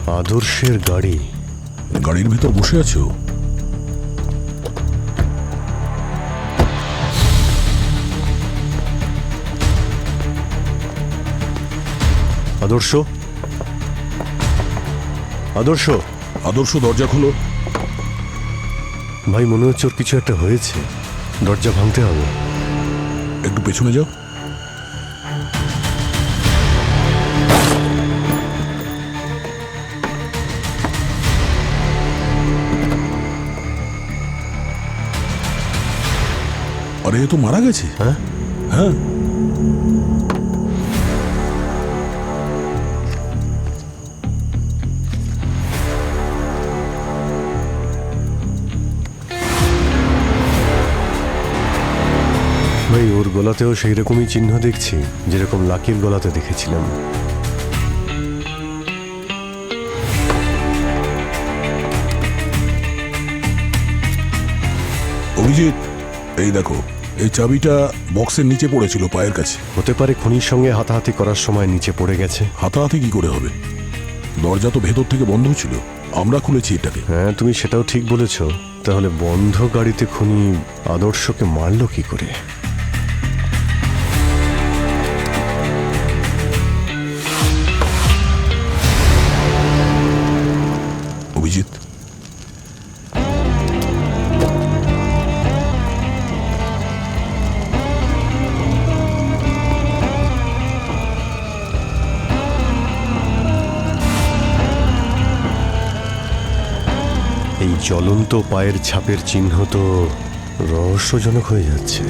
আদর্শের গাড়ি। গাড়ির ভিতর বসে আছো? আদর্শ, আদর্শ, আদর্শ, দরজা খোলো। ভাই মনে হচ্ছে ওর কিছু একটা হয়েছে, দরজা ভাঙতে হবে। একটু পেছনে যাও। আরে এ তো মারা গেছে। হ্যাঁ হ্যাঁ, ভাই ওর গলাতেও সেই রকমই চিহ্ন দেখছি, যেরকম লাকির গলাতে দেখেছিলাম। অভিজিৎ, এই দেখো, এই চাবিটা বক্সের নিচে পড়েছিল পায়ের কাছে। হতে পারে খুনির সঙ্গে হাতাহাতি করার সময় নিচে পড়ে গেছে। হাতাহাতি কি করে হবে? দরজা তো ভেতর থেকে বন্ধ ছিল, আমরা খুলেছি এটাকে। হ্যাঁ তুমি সেটাও ঠিক বলেছ। তাহলে বন্ধ গাড়িতে খুনি আদর্শকে মারলো কি করে? অভিজিৎ, এই জ্বলন্ত পায়ের ছাপের চিহ্ন তো রহস্যজনক হয়ে যাচ্ছে।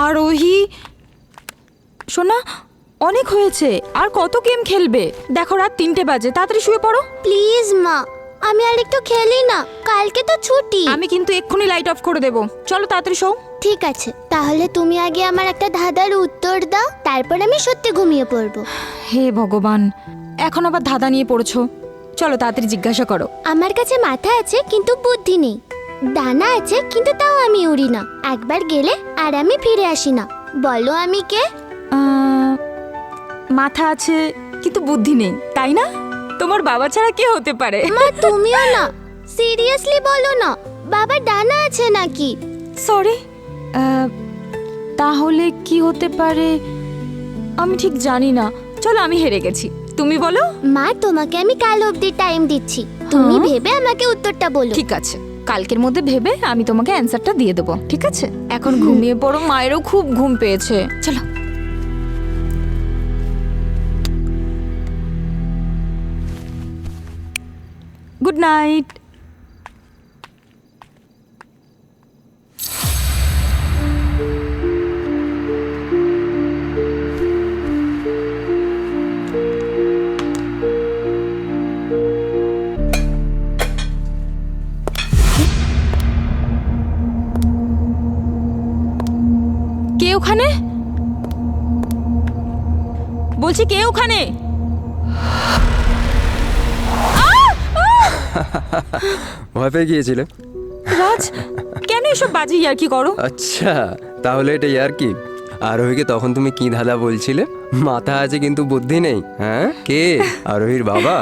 আরোহী, শোনা, অনেক হয়েছে। আর কত গেম খেলবে? দেখো রাত 3টে বাজে, তাড়াতাড়ি শুয়ে পড়ো। প্লিজ মা, আমি আর একটু খেলি না, কালকে তো ছুটি। আমি কিন্তু এক্ষুনি লাইট অফ করে দেবো। চলো তাড়াতাড়ি শোও। ঠিক আছে, তাহলে তুমি আগে আমার একটা ধাঁধার উত্তর দাও, তারপর আমি সত্যি ঘুমিয়ে পড়বো। হে ভগবান, এখন আবার ধাঁধা নিয়ে পড়ছো। চলো তাড়াতাড়ি জিজ্ঞাসা করো। আমার কাছে মাথা আছে কিন্তু বুদ্ধি নেই, ডানা আছে কিন্তু তাও আমি উড়ি না, একবার গেলে আর আমি ফিরে আসি না। বলো আমি কে? মাথা আছে কিন্তু বুদ্ধি নেই, তাই না? তোমার বাবা ছাড়া কে হতে পারে? মা তুমিও না, সিরিয়াসলি বলো না, বাবা ডানা আছে নাকি? সরি, তাহলে কি হতে পারে আমি ঠিক জানি না। চলো আমি হেরে গেছি, তুমি বলো। মা তোমাকে আমি কাল অবধি টাইম দিচ্ছি, তুমি হ্যাঁ? ভেবে আমাকে উত্তরটা বলো। ঠিক আছে, কালকের মধ্যে ভেবে আমি তোমাকে অ্যান্সারটা দিয়ে দেবো, ঠিক আছে? এখন ঘুমিয়ে পড়ো, মায়েরও খুব ঘুম পেয়েছে। চলো। Good night. কে ওখানে? বলছি কে ওখানে? ভয় পেয়ে গিয়েছিলে? রাজ, কেন এসব বাজে ইয়ার্কি করো? আচ্ছা, তাহলে এটা ইয়ার কি? আরোহীকে তখন তুমি কি ধাঁধা বলছিলে? মাথা আছে কিন্তু বুদ্ধি নেই। হ্যাঁ, কে? আরোহীর বাবা?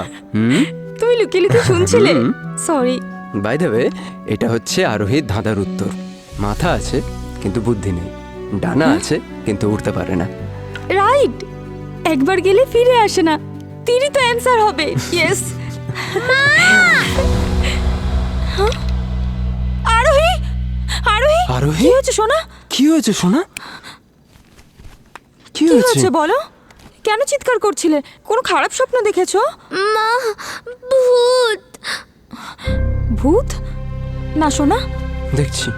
তুমি লুকিয়ে লুকিয়ে শুনছিলে? সরি। বাই দ্য ওয়ে, এটা হচ্ছে আরোহীর ধাঁধার উত্তর। মাথা আছে কিন্তু বুদ্ধি নেই, ডানা আছে কিন্তু উড়তে পারে না। রাইট, একবার গেলে ফিরে আসে না। তিনই তো অ্যান্সার হবে। ইয়েস। আরোহী, আরোহী, আরোহী? কি হয়েছে সোনা? কি হয়েছে সোনা? কি কি হয়েছে? হয়েছে বলো? কেন চিৎকার করছিলে? কোনো খারাপ স্বপ্ন দেখেছো? মা, ভূত। ভূত? না সোনা। দেখছি।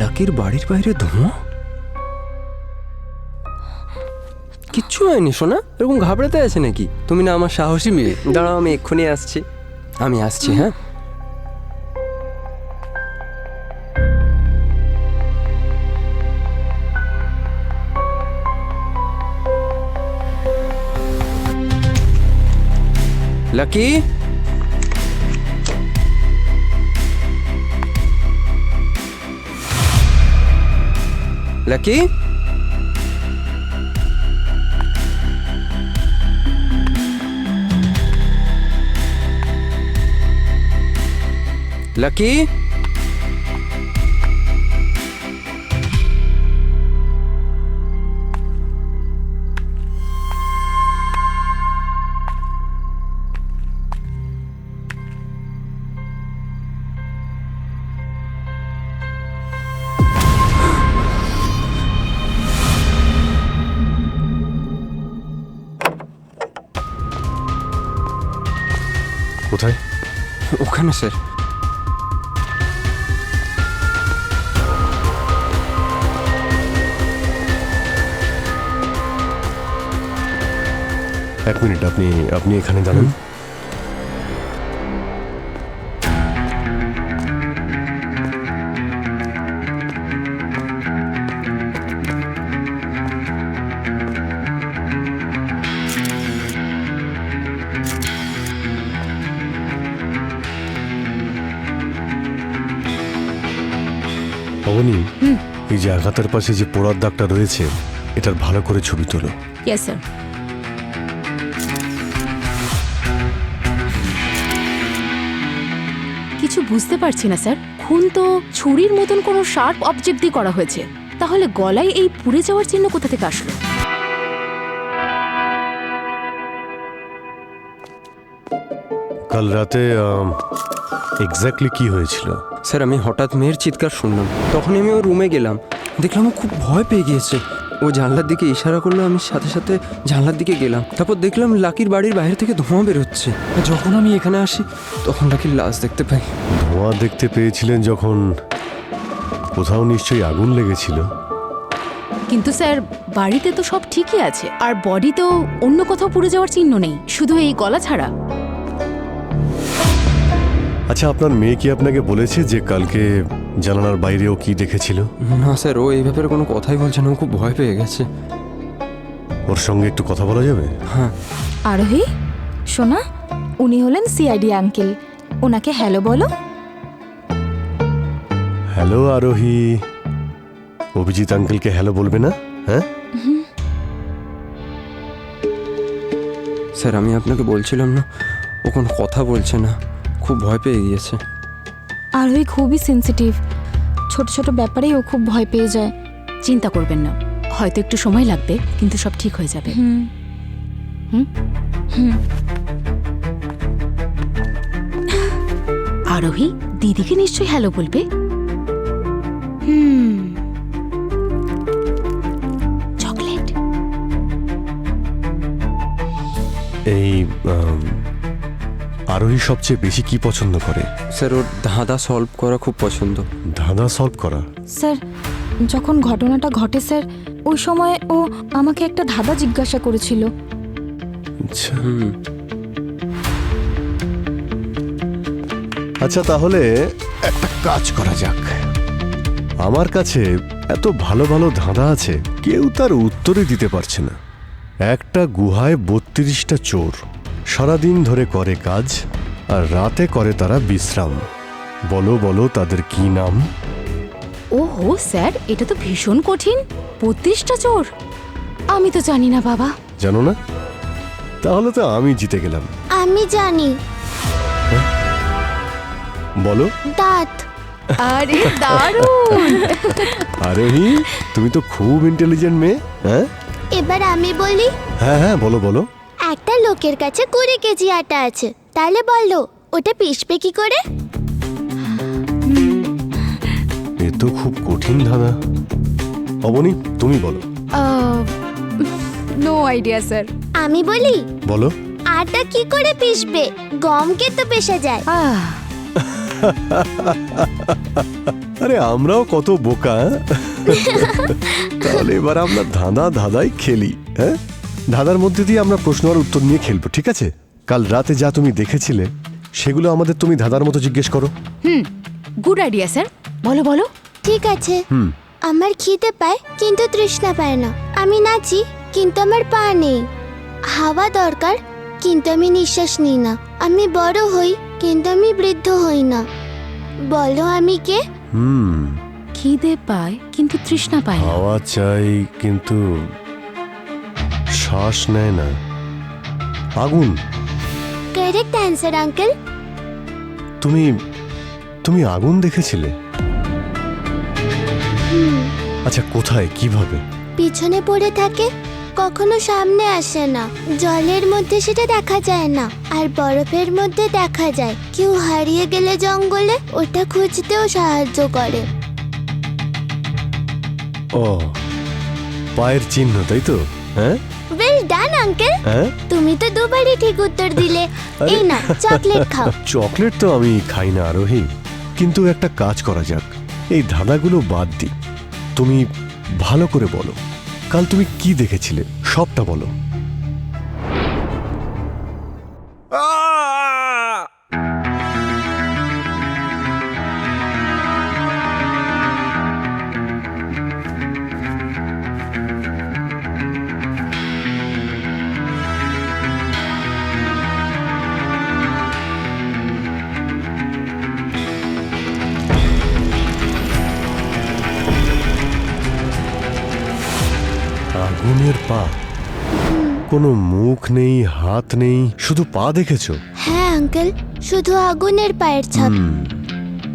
লাকির বাড়ির বাইরে ধোঁয়া? কিচ্ছু হয়নি সোনা, এরকম ঘাবড়াতে আছে নাকি? তুমি না আমার সাহসী মেয়ে। দাঁড়াও, আমি এক্ষুনি আসছি। আমি আসছি, হ্যাঁ। লাকি, লাকি, লাকি, কোথায়? ওখানে স্যার। এক মিনিট, আপনি আপনি এখানে দাঁড়ান। অবনী, এই যে আঘাতের পাশে যে পোড়ার দাগটা রয়েছে, এটার ভালো করে ছবি তোলো। Yes sir. কিছু বুঝতে পারছি না স্যার। খুন তো ছুরির মতন কোনো শার্প অবজেক্ট দিয়ে করা হয়েছে, তাহলে গলায় এই পুড়ে যাওয়ার চিহ্ন কোথা থেকে আসলো? কাল রাতে এক্স্যাক্টলি কি হয়েছিল? স্যার আমি হঠাৎ মেয়ের চিৎকার শুনলাম, তখনই আমি ওর রুমে গেলাম, দেখলাম ও খুব ভয় পেয়ে গিয়েছে। ও জানলার দিকে ইশারা করলো, আমি সাথে সাথে জানলার দিকে গেলাম। তারপর দেখলাম লাকির বাড়ির বাইরে থেকে ধোঁয়া বেরোচ্ছে। যখন আমি এখানে আসি তখন লাকির লাশ দেখতে পাই। ধোঁয়া দেখতে পেয়েছিলেন যখন, কোথাও নিশ্চয়ই আগুন লেগেছিল। কিন্তু স্যার বাড়িতে তো সব ঠিকই আছে, আর বডিতেও অন্য কোথাও পুড়ে যাওয়ার চিহ্ন নেই, শুধু এই গলা ছাড়া। আচ্ছা, আপনার মেয়ে কি আপনাকে বলেছে যে কালকে জানালার বাইরেও কি দেখেছিল? না স্যার, ও এই ব্যাপারে কোনো কথাই বলছে না, ও খুব ভয় পেয়ে গেছে। ওর সঙ্গে একটু কথা বলা যাবে? হ্যাঁ। আরোহী, শোনা, উনি হলেন সিআইডি আঙ্কেল, ওনাকে হ্যালো বলো। হ্যালো আরোহী। অভিজিৎ আঙ্কেলকে হ্যালো বলবে না? হ্যাঁ, স্যার আমি আপনাকে বলছিলাম না, ও কোনো কথা বলছে না, খুব ভয় পেয়ে গিয়েছে। আরোহী খুবই সেনসিটিভ, ছোট ছোট ব্যাপারেই ও খুব ভয় পেয়ে যায়। চিন্তা করবেন না, হয়তো একটু সময় লাগবে, কিন্তু সব ঠিক হয়ে যাবে। আরোহী, দিদিকে নিশ্চয়ই হ্যালো বলবে। চকলেট। এই আরোহী সবচেয়ে বেশি কি পছন্দ করে? স্যার ওর ধাঁধা সলভ করা খুব পছন্দ। ধাঁধা সলভ করা? স্যার, যখন ঘটনাটা ঘটে স্যার, ওই সময় ও আমাকে একটা ধাঁধা জিজ্ঞাসা করেছিল। আচ্ছা। আচ্ছা, তাহলে একটা কাজ করা যাক। আমার কাছে এত ভালো ভালো ধাঁধা আছে, কেউ তার উত্তরই দিতে পারছে না। একটা গুহায় 32টা চোর সারাদিন ধরে করে কাজ, আর রাতে করে তারা বিশ্রাম। বলো বলো তাদের কি নাম? ওহো স্যার, এটা তো ভীষণ কঠিন। 32টা চোর? আমি তো জানি না বাবা। জানো না? তাহলে তো আমি জিতে গেলাম। আমি জানি। বলো। দাঁত। আরে দারুণ! আরোহী, তুমি তো খুব ইন্টেলিজেন্ট মেয়ে। হ্যাঁ এবার আমি বলি। হ্যাঁ হ্যাঁ, বলো বলো। একটা লোকের কাছে 20 কেজি আটা আছে, তাহলে বলো ওটা পিষবে কি করে? এ তো খুব কঠিন ধাঁধা। অবনী, তুমি বলো। No idea sir. আমি বলি। বলো। আটা কি করে পিষবে? গমকে তো পেশা যায়। আরে আমরাও কত বোকা। তাহলে এবার আমরা ধাঁধাই খেলি। হ্যাঁ, ধাঁধার মধ্যে দিয়ে আমরা প্রশ্ন আর উত্তর নিয়ে খেলবো, ঠিক আছে? কাল রাতে যা তুমি দেখেছিলে সেগুলো আমাদের তুমি ধাঁধার মতো জিজ্ঞেস করো। গুড আইডিয়া স্যার, বলো বলো। ঠিক আছে। আমার খিদে পায় কিন্তু তৃষ্ণা পায় না। আমি নাচি কিন্তু আমার পা নেই। হাওয়া দরকার কিন্তু আমি নিঃশ্বাস নিই না। আমি বড় হই কিন্তু আমি বৃদ্ধ হই না। বলো আমি কে? খিদে পায় কিন্তু তৃষ্ণা পায় না। হাওয়া চাই কিন্তু শ্বাস নেয় না। আগুন। Correct answer uncle. তুমি তুমি আগুন দেখেছিলে? আচ্ছা, কোথায়, কিভাবে? পিছনে পড়ে থাকে, কখনো সামনে আসে না। জলের মধ্যে সেটা দেখা যায় না, আর বরফের মধ্যে দেখা যায়। কেউ হারিয়ে গেলে জঙ্গলে ওটা খুঁজতেও সাহায্য করে। ও, পায়ের চিহ্ন, তাই তো? হ্যাঁ ওয়েল ডান আঙ্কেল, হ্যাঁ। তুমি তো দুবারই ঠিক উত্তর দিলে। এই না, চকলেট খাও। চকলেট তো আমি খাই না আরোহী, কিন্তু একটা কাজ করা যাক, এই ধাঁধাগুলো বাদ দিই। তুমি ভালো করে বলো, কাল তুমি কি দেখেছিলে, সবটা বলো। আগুনের পা, কোনো মুখ নেই, হাত নেই, শুধু পা দেখেছো? হ্যাঁ আঙ্কেল, শুধু আগুনের পায়ের ছাপ।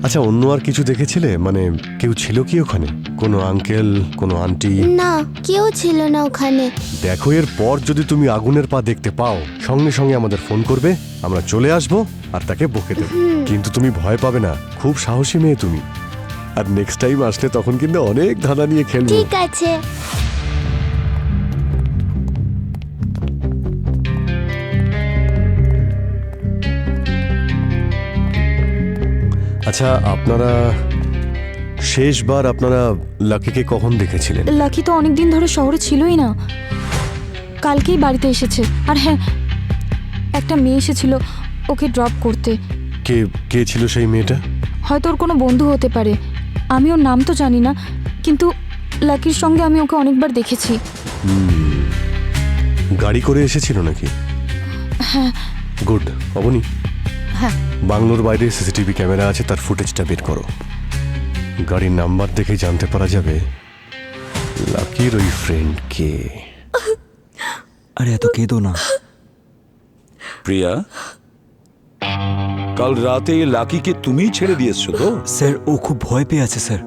আচ্ছা, অন্য আর কিছু দেখেছিলে? মানে কেউ ছিল কি ওখানে? কোনো আঙ্কেল, কোনো আন্টি? না, কেউ ছিল না ওখানে। দেখো, এর পর যদি তুমি আগুনের পা দেখতে পাও, সঙ্গে সঙ্গে আমাদের ফোন করবে, আমরা চলে আসবো আর তাকে বকে দেবো। কিন্তু তুমি ভয় পাবে না, খুব সাহসী মেয়ে তুমি। আর নেক্সট টাইম আসলে তখন কিন্তু অনেক ধাঁধা নিয়ে খেলবো। ঠিক আছে। আচ্ছা, আপনারা শেষবার আপনারা লাকিকে কখন দেখেছিলেন? লাকি তো অনেকদিন ধরে শহরে ছিলই না, কালকেই বাড়িতে এসেছে। আর হ্যাঁ, একটা মেয়ে এসেছিল ওকে ড্রপ করতে। কে কে ছিল সেই মেয়েটা? হয়তো ওর কোনো বন্ধু হতে পারে, আমি ওর নাম তো জানি না, কিন্তু লাকির সঙ্গে আমি ওকে অনেকবার দেখেছি। গাড়ি করে এসেছিল নাকি? হ্যাঁ। গুড। অবনী, হ্যাঁ। বাংলোর বাইরে সিসিটিভি ক্যামেরা আছে, তার ফুটেজটা বের করো। গাড়ির নাম্বার দেখে জানতে পারা যাবে লাকির ওই ফ্রেন্ড কে। আরে এত কেঁদো না। প্রিয়া, কাল রাতে লাকিকে তুমিই ছেড়ে দিয়েছো তো? স্যার, ও খুব ভয় পেয়ে আছে স্যার।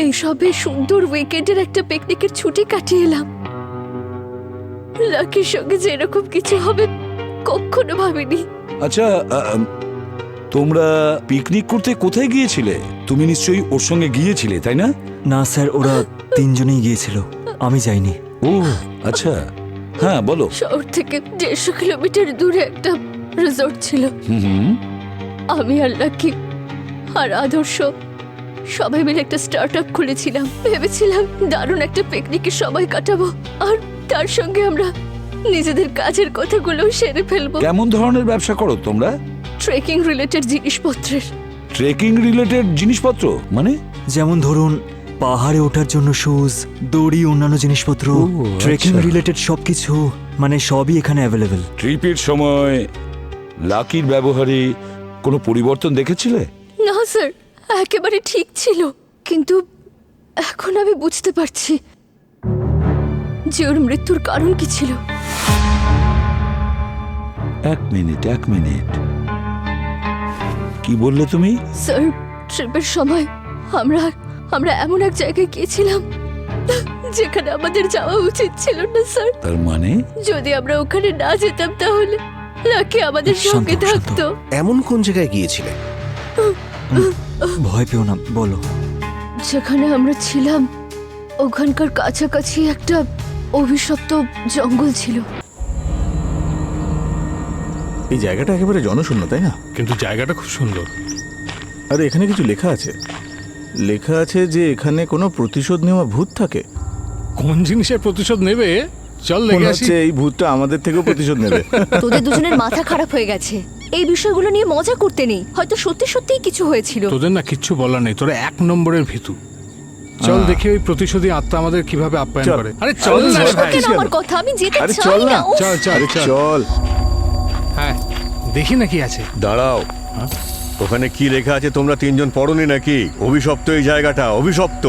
এইসবে সুন্দর উইকেন্ডের একটা পিকনিকের ছুটি কাটিয়ে এলাম। লাকির সঙ্গে যে এরকম কিছু হবে কখনো ভাবিনি। আচ্ছা, তোমরা পিকনিক করতে কোথায় গিয়েছিলে? তুমি নিশ্চয়ই ওর সঙ্গে গিয়েছিলে, তাই না? না স্যার, ওরা তিনজনেই গিয়েছিল, আমি যাইনি। ও আচ্ছা, হ্যাঁ বলো। শহর থেকে 150 কিলোমিটার দূরে একটা রিসর্ট ছিল। হুম। আমি আর লাকি আর আদর্শ সবাই মিলে একটা স্টার্ট আপ খুলেছিলাম। ভেবেছিলাম দারুণ একটা পিকনিকের সময় কাটাবো, আর তার সঙ্গে আমরা নিজেদের কাজের কথাগুলো সেরে ফেলবো। কেমন ধরনের ব্যবসা করো তোমরা? ট্রেকিং রিলেটেড জিনিসপত্রের। ট্রেকিং রিলেটেড জিনিসপত্র মানে? যেমন ধরুন, পাহাড়ে ওঠার জন্য শুজ, দড়ি, অন্যান্য জিনিসপত্র, ট্রেকিং আচ্ছা। রিলেটেড সবকিছু, মানে সবই এখানে অ্যাভেলেবেল। ট্রিপের সময় লাকির ব্যবহারে কোনো পরিবর্তন দেখেছিলে? না স্যার, একেবারে ঠিক ছিল, কিন্তু এখন আমি বুঝতে পারছি যে ওর মৃত্যুর কারণ কি ছিল। এক মিনিট কি বললে তুমি? স্যার, ট্রিপের সময় আমরা এমন এক জায়গায় গিয়েছিলাম যেখানে আমাদের যাওয়া উচিত ছিল না স্যার। তার মানে? যদি আমরা ওখানে না যেতাম তাহলে লাকি আমাদের সঙ্গে শান্ত, শান্ত। থাকতো। এমন কোন জায়গায় গিয়েছিলে? ভয় পেও না, বলো। যেখানে আমরা ছিলাম ওখানকার কাছাকাছি একটা অভিশপ্ত জঙ্গল ছিল। এই জায়গাটা একেবারে জনশূন্য, তাই না? কিন্তু জায়গাটা খুব সুন্দর। আর এখানে কিছু লেখা আছে, লেখা আছে যে এখানে কোনো প্রতিশোধ নেওয়া ভূত থাকে। কোন জিনিসের প্রতিশোধ নেবে? চল মনে দেখে আসি। হচ্ছে এই ভূতটা আমাদের থেকেও প্রতিশোধ নেবে। তোদের দুজনের মাথা খারাপ হয়ে গেছে, এই বিষয়গুলো নিয়ে মজা করতে নেই। হয়তো সত্যি সত্যিই কিছু হয়েছিল। তোদের না কিচ্ছু বলার নেই, তোরা 1 নম্বরের ভীতু। চল দেখি ওই প্রতিশোধী আত্মা আমাদের কিভাবে আপ্যায়ন চল। করে। আরে চল না আরে ভাই। কেন আমার কথা? আমি যেতে আরে চাই চল না। না। উফ। চল চল আরে চল। চল। হ্যাঁ, দেখি না কি আছে। দাঁড়াও, ওখানে কি লেখা আছে তোমরা তিনজন পড়োনি নাকি? অভিশপ্ত এই জায়গাটা, অভিশপ্ত।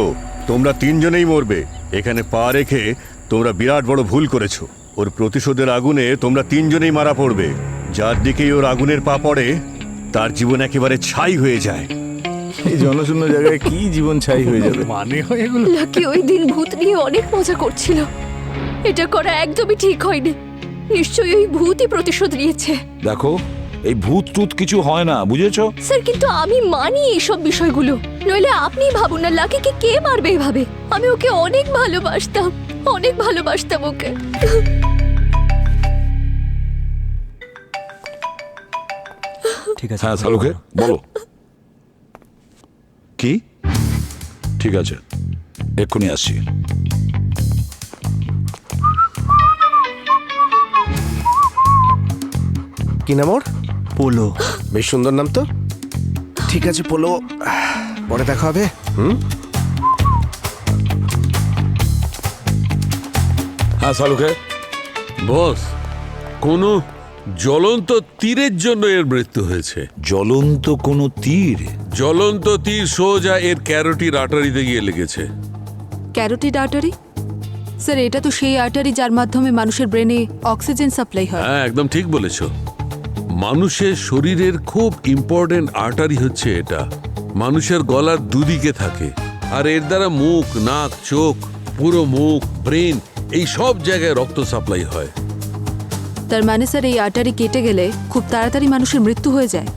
তোমরা তিনজনেই মরবে। এখানে পা রেখে তোমরা বিরাট বড় ভুল করেছো। ওর প্রতিশোধের আগুনে তোমরা তিনজনেই মারা পড়বে। যার দিকেই ওর আগুনের পা পড়ে তার জীবন একেবারে ছাই হয়ে যায়। এই জনশূন্য জায়গায় কি জীবন ছাই হয়ে যাবে? মানে হয় এগুলো? লাকি ওই দিন ভূত নিয়ে অনেক মজা করছিল। এটা করা একদমই ঠিক হয়নি। নিশ্চয়ই ওই ভূতই প্রতিশোধ নিয়েছে। দেখো, এই ভূত টুত কিছু হয় না, বুঝেছো? স্যার, কিন্তু আমি মানি এইসব বিষয়গুলো। নইলে আপনি ভাবুন না, লাকিকে কে মারবে এভাবে? আমি ওকে অনেক ভালোবাসতাম ওকে। ঠিক আছে। হ্যাঁ শালুকে বলো। কি? ঠিক আছে, এক্ষুনি আসছি। কি নাম ওর? পোলো। বেশ সুন্দর নাম তো। ঠিক আছে পোলো, পরে দেখা হবে। হ্যাঁ শালুকে। বস, কোনো জ্বলন্ত তীরের জন্য এর মৃত্যু হয়েছে। জ্বলন্ত কোনো তীর? জ্বলন্ত তীর সোজা এর ক্যারোটিড আর্টারিতে গিয়ে লেগেছে। Carotid artery? স্যার, এটা তো সেই আর্টারি যার মাধ্যমে মানুষের ব্রেনে অক্সিজেন সাপ্লাই হয়। হ্যাঁ, একদম ঠিক বলেছ। মানুষের শরীরের খুব ইম্পর্টেন্ট আর্টারি হচ্ছে এটা। মানুষের গলার দুদিকে থাকে, আর এর দ্বারা মুখ, নাক, চোখ, পুরো মুখ, ব্রেন, এই সব জায়গায় রক্ত সাপ্লাই হয়। তার মানে স্যার, এই আর্টারি কেটে গেলে খুব তাড়াতাড়ি মানুষের মৃত্যু হয়ে যায়,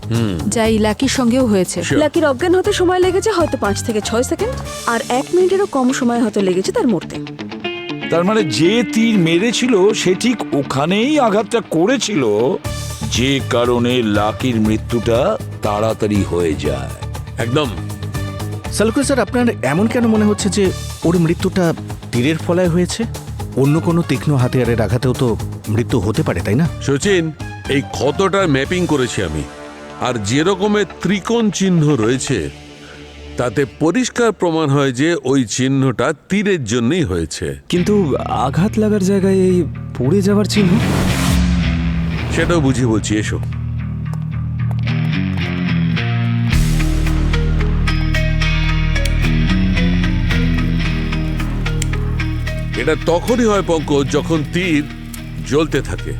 যা এই লাকির সঙ্গেও হয়েছে। লাকির অজ্ঞান হতে সময় লেগেছে হয়তো 5 থেকে 6 সেকেন্ড, আর 1 মিনিটেরও কম সময় হয়তো লেগেছে তার মরতে। তার মানে যে তীর মেরেছিল সে ঠিক ওখানেই আঘাতটা করেছিল, যে কারণে লাকির মৃত্যুটা তাড়াতাড়ি হয়ে যায়। একদম। সালুকে স্যার, আপনার এমন কেন মনে হচ্ছে যে ওর মৃত্যুটা তীরের ফলায় হয়েছে? অন্য কোনো তীক্ষ্ণ হাতিয়ারের আঘাতেও তো মৃত্যু হতে পারে, তাই না? সচিন, এই ক্ষতটার ম্যাপিং করেছি আমি, আর যে রকমের ত্রিকোণ চিহ্ন রয়েছে তাতে পরিষ্কার প্রমাণ হয় যে ওই চিহ্নটা তীরের জন্যই হয়েছে। কিন্তু আঘাত লাগার জায়গায় এই পুড়ে যাওয়ার চিহ্ন? সেটাও বুঝিয়ে বলছি, এসো। এটা তখনই হয় পঙ্কজ, যখন তীর জ্বলতে থাকে।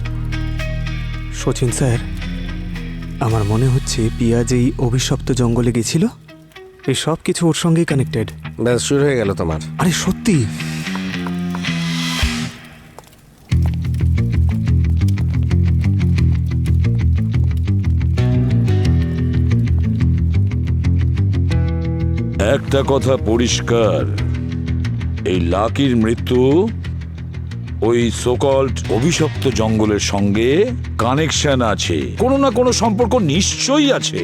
সচিন স্যার, আমার মনে হচ্ছে পিয়াজ এই অভিশপ্ত জঙ্গলে গেছিল। এই সব কিছু ওর সঙ্গেই কানেক্টেড। ব্যাস শুরু হয়ে গেল তোমার। আরে সত্যি? একটা কথা পরিষ্কার, এই লাকির মৃত্যু ওই সোকল্ড অভিশপ্ত জঙ্গলের সঙ্গে কানেকশন আছে, কোনো না কোনো সম্পর্ক নিশ্চয়ই আছে।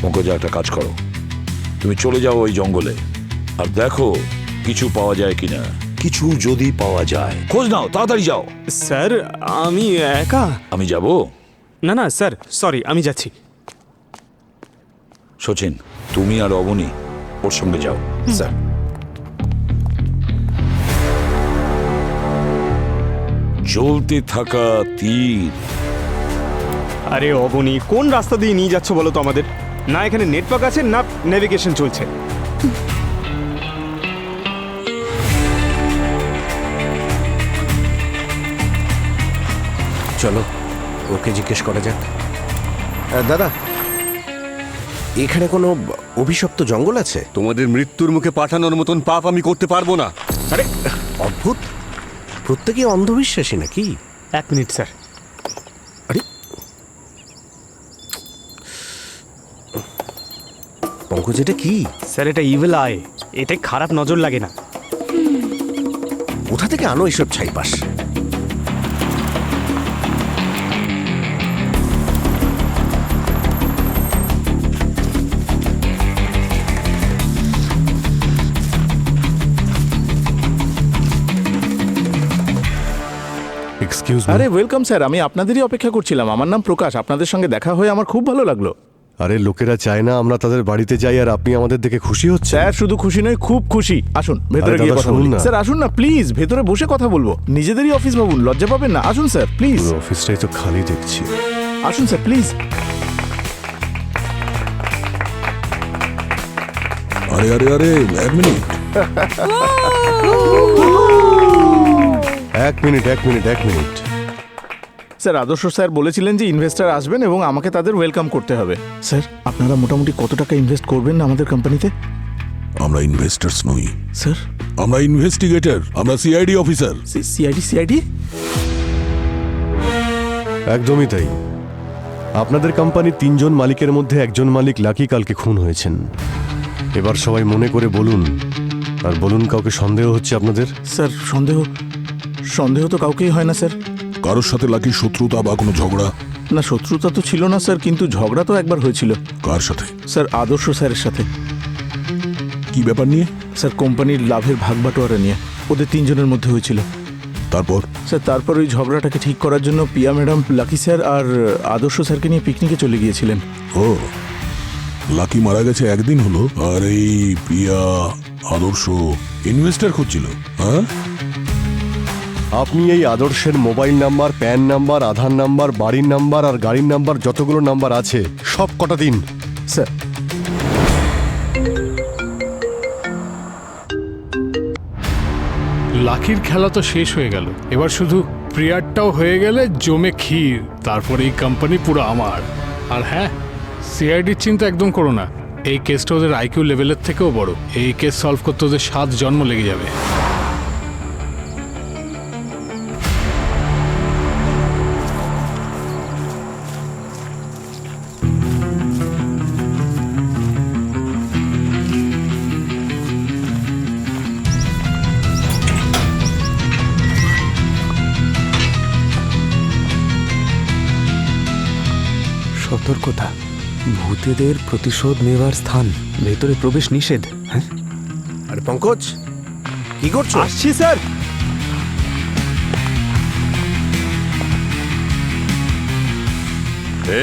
পঙ্কজ, একটা কাজ করো, তুমি চলে যাও ওই জঙ্গলে আর দেখো কিছু পাওয়া যায় কিনা। কিছু যদি পাওয়া যায় খোঁজ নাও, তাড়াতাড়ি যাও। স্যার, আমি একা? আমি যাব? না না স্যার, সরি, আমি যাচ্ছি। সচিন, তুমি আর অবনী ওর সঙ্গে যাও। স্যার, জ্বলতে থাকা তীর। আরে অবনী, কোন রাস্তা দিয়ে নিয়ে যাচ্ছ বলো তো আমাদের? না এখানে নেটওয়ার্ক আছে, না নেভিগেশন চলছে। চলো ওকে জিজ্ঞেস করা যাক। দাদা, এখানে কোনো অভিশপ্ত জঙ্গল আছে? তোমাদের মৃত্যুর মুখে পাঠানোর মতন পাপ আমি করতে পারবো না। আরে অদ্ভুত, প্রত্যেকে অন্ধবিশ্বাসী নাকি? 1 মিনিট স্যার। আরে পঙ্কজ, এটা কি? স্যার, এটা ইভিল আই। এতে খারাপ নজর লাগে না। কোথা থেকে আনো এসব ছাইপাস? আরে ওয়েলকাম স্যার, আমি আপনাদেরই অপেক্ষা করছিলাম। আমার নাম প্রকাশ, আপনাদের সঙ্গে দেখা হয়ে আমার খুব ভালো লাগলো। আরে লোকেরা চায় না আমরা তাদের বাড়িতে যাই, আর আপনি আমাদের দেখে খুশি হচ্ছে? স্যার, শুধু খুশি নয়, খুব খুশি। আসুন ভেতরে আরে গিয়ে দাদা, কথা শুনুন বলি। না। স্যার আসুন না প্লিজ, ভেতরে বসে কথা বলবো। নিজেদেরই অফিস ভাবুন, লজ্জা পাবেন না। আসুন স্যার প্লিজ। পুরো অফিসটাই তো খালি দেখছি। আসুন স্যার প্লিজ। আরে আরে আরে এক মিনিট। এক মিনিট। স্যার আদর্শ স্যার বলেছিলেন যে ইনভেস্টর আসবেন এবং আমাকে তাদের ওয়েলকাম করতে হবে। স্যার আপনারা মোটামুটি কত টাকা ইনভেস্ট করবেন আমাদের কোম্পানিতে? আমরা ইনভেস্টার্স নই, স্যার আমরা ইনভেস্টিগেটর, আমরা সিআইডি অফিসার। সিআইডি? একদমই তাই। আপনাদের কোম্পানির 3 জন মালিকের মধ্যে একজন মালিক লাকি কালকে খুন হয়েছেন। এবার সবাই মনে করে বলুন, আর বলুন কাউকে সন্দেহ হচ্ছে আপনাদের? স্যার সন্দেহ তো কাউকেই হয় না স্যার। কারোর সাথে লাকির শত্রুতা বা কোনো ঝগড়া? না, শত্রুতা তো ছিল না স্যার, কিন্তু ঝগড়া তো একবার হয়েছিল। কার সাথে? স্যার আদর্শ স্যারের সাথে। কি ব্যাপার নিয়ে? স্যার কোম্পানির লাভের ভাগ বাটোয়ারা নিয়ে ওদের 3 জনের মধ্যে হয়েছিল। তারপর? স্যার তারপর ওই ঝগড়াটাকে ঠিক করার জন্য পিয়া ম্যাডাম লাকি স্যার আর আদর্শ স্যারকে নিয়ে পিকনিকে চলে গিয়েছিলেন। ও, লাকি মারা গেছে একদিন হলো, আর এই পিয়া আদর্শ ইনভেস্টর খুঁজছিল। হ্যাঁ, আপনি এই আদর্শের মোবাইল নাম্বার, প্যান নাম্বার, আধার নাম্বার, বাড়ির নাম্বার আর গাড়ির নাম্বার যতগুলো নাম্বার আছে সব কটা দিন। স্যার লাকির খেলা তো শেষ হয়ে গেল, এবার শুধু প্রিয়ারটাও হয়ে গেলে জমে ক্ষীর। তারপর এই কোম্পানি পুরো আমার। আর হ্যাঁ, সিআইডির চিন্তা একদম করো না, এই কেসটা ওদের আইকিউ লেভেলের থেকেও বড়। এই কেস সলভ করতে ওদের 7 জন্ম লেগে যাবে। সতর্কতা, ভূতেদের প্রতিশোধ নেওয়ার স্থান, ভেতরে প্রবেশ নিষেধ। হ্যাঁ, আরে পঙ্কজ, কি করছো? আসছি স্যার।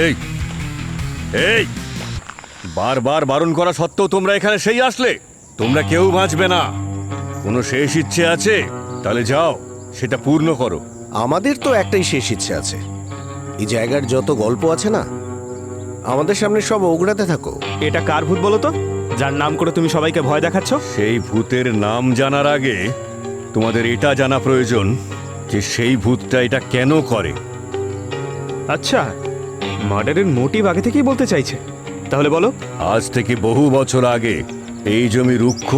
এই এই বারবার বারণ করা সত্ত্বেও তোমরা এখানে সেই আসলে? তোমরা কেউ বাঁচবে না। কোনো শেষ ইচ্ছে আছে? তাহলে যাও, সেটা পূর্ণ করো। আমাদের তো একটাই শেষ ইচ্ছে আছে, এই জায়গার যত গল্প আছে না, আমাদের সামনে সব ওগড়াতে থাকো। এটা কার ভূত বলো তো, যার নাম করে তুমি সবাইকে ভয় দেখাচ্ছ? সেই ভূতের নাম জানার আগে তোমাদের এটা জানা প্রয়োজন যে সেই ভূতটা এটা কেন করে। আচ্ছা, মার্ডারের মোটিভ আগে থেকেই বলতে চাইছে, তাহলে বলো। আজ থেকে বহু বছর আগে এই জমি রুক্ষ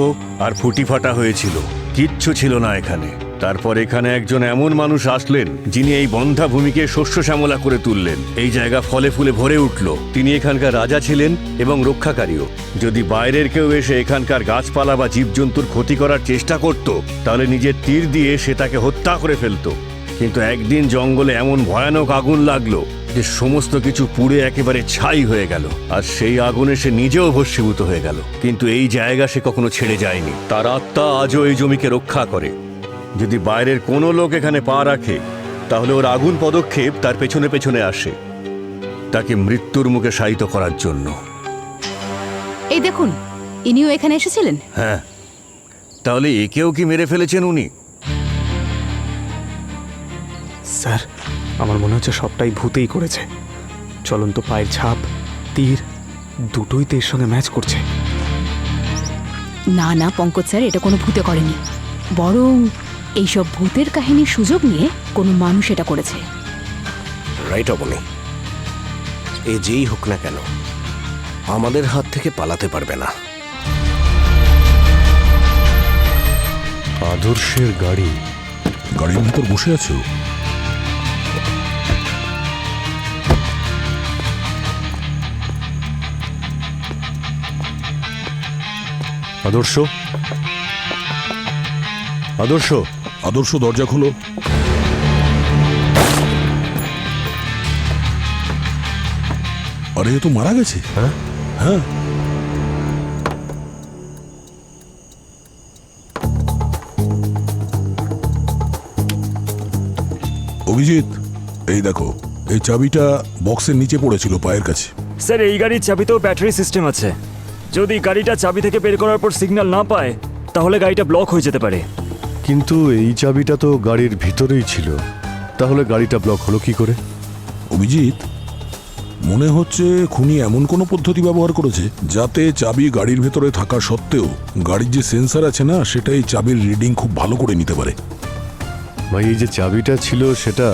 আর ফুটিফাটা হয়েছিল, কিচ্ছু ছিল না এখানে। তারপর এখানে একজন এমন মানুষ আসলেন যিনি এই বন্ধা ভূমিকে শস্য শ্যামলা করে তুললেন। এই জায়গা ফলে ফুলে ভরে উঠল। তিনি এখানকার রাজা ছিলেন এবং রক্ষাকারীও। যদি বাইরের কেউ এসে এখানকার গাছপালা বা জীবজন্তুর ক্ষতি করার চেষ্টা করত, তাহলে নিজের তীর দিয়ে সে তাকে হত্যা করে ফেলত। কিন্তু একদিন জঙ্গলে এমন ভয়ানক আগুন লাগলো যে সমস্ত কিছু পুড়ে একেবারে ছাই হয়ে গেল, আর সেই আগুনে সে নিজেও ভস্মীভূত হয়ে গেল। কিন্তু এই জায়গা সে কখনো ছেড়ে যায়নি। তার আত্মা আজও এই জমিকে রক্ষা করে। যদি বাইরের কোনো লোক এখানে পা রাখে, তাহলে ওর আগুন পদক্ষেপ তার পেছনে পেছনে আসে, তাকে মৃত্যুর মুখে শায়িত করার জন্য। এই দেখুন, ইনিও এখানে এসেছিলেন। হ্যাঁ, তাহলে একেও কি মেরে ফেলেছেন উনি? স্যার, আমার মনে হচ্ছে সবটাই ভূতেই করেছে। চলন্ত পায়ের ছাপ, তীর, দুটোই তো এর সঙ্গে ম্যাচ করছে। না না পঙ্কজ স্যার, এটা কোনো ভূতে করেনি, বরং এইসব ভূতের কাহিনীর সুযোগ নিয়ে কোনো মানুষ এটা করেছে। রাইট অবনি, এ যেই হোক না কেন আমাদের হাত থেকে পালাতে পারবে না। আদর্শের গাড়ি, গাড়ির ভিতর বসে আছো? আদর্শ, আদর্শ, আদর্শ, দরজা খোলো। আরে এ তো মারা গেছে। হ্যাঁ হ্যাঁ, অভিজিৎ, এই দেখো, এই চাবিটা বক্সের নিচে পড়েছিল পায়ের কাছে। স্যার, এই গাড়ির চাবিতেও ব্যাটারি সিস্টেম আছে। যদি গাড়িটা চাবি থেকে বের করার পর সিগন্যাল না পায়, তাহলে গাড়িটা ব্লক হয়ে যেতে পারে। কিন্তু এই চাবিটা তো গাড়ির ভিতরেই ছিল, তাহলে গাড়িটা ব্লক হলো কি করে? অভিজিৎ, মনে হচ্ছে খুনি এমন কোনো পদ্ধতি ব্যবহার করেছে যাতে চাবি গাড়ির ভেতরে থাকা সত্ত্বেও গাড়ির যে সেন্সার আছে না, সেটা এই চাবির রিডিং খুব ভালো করে নিতে পারে। ভাই এই যে চাবিটা ছিল সেটা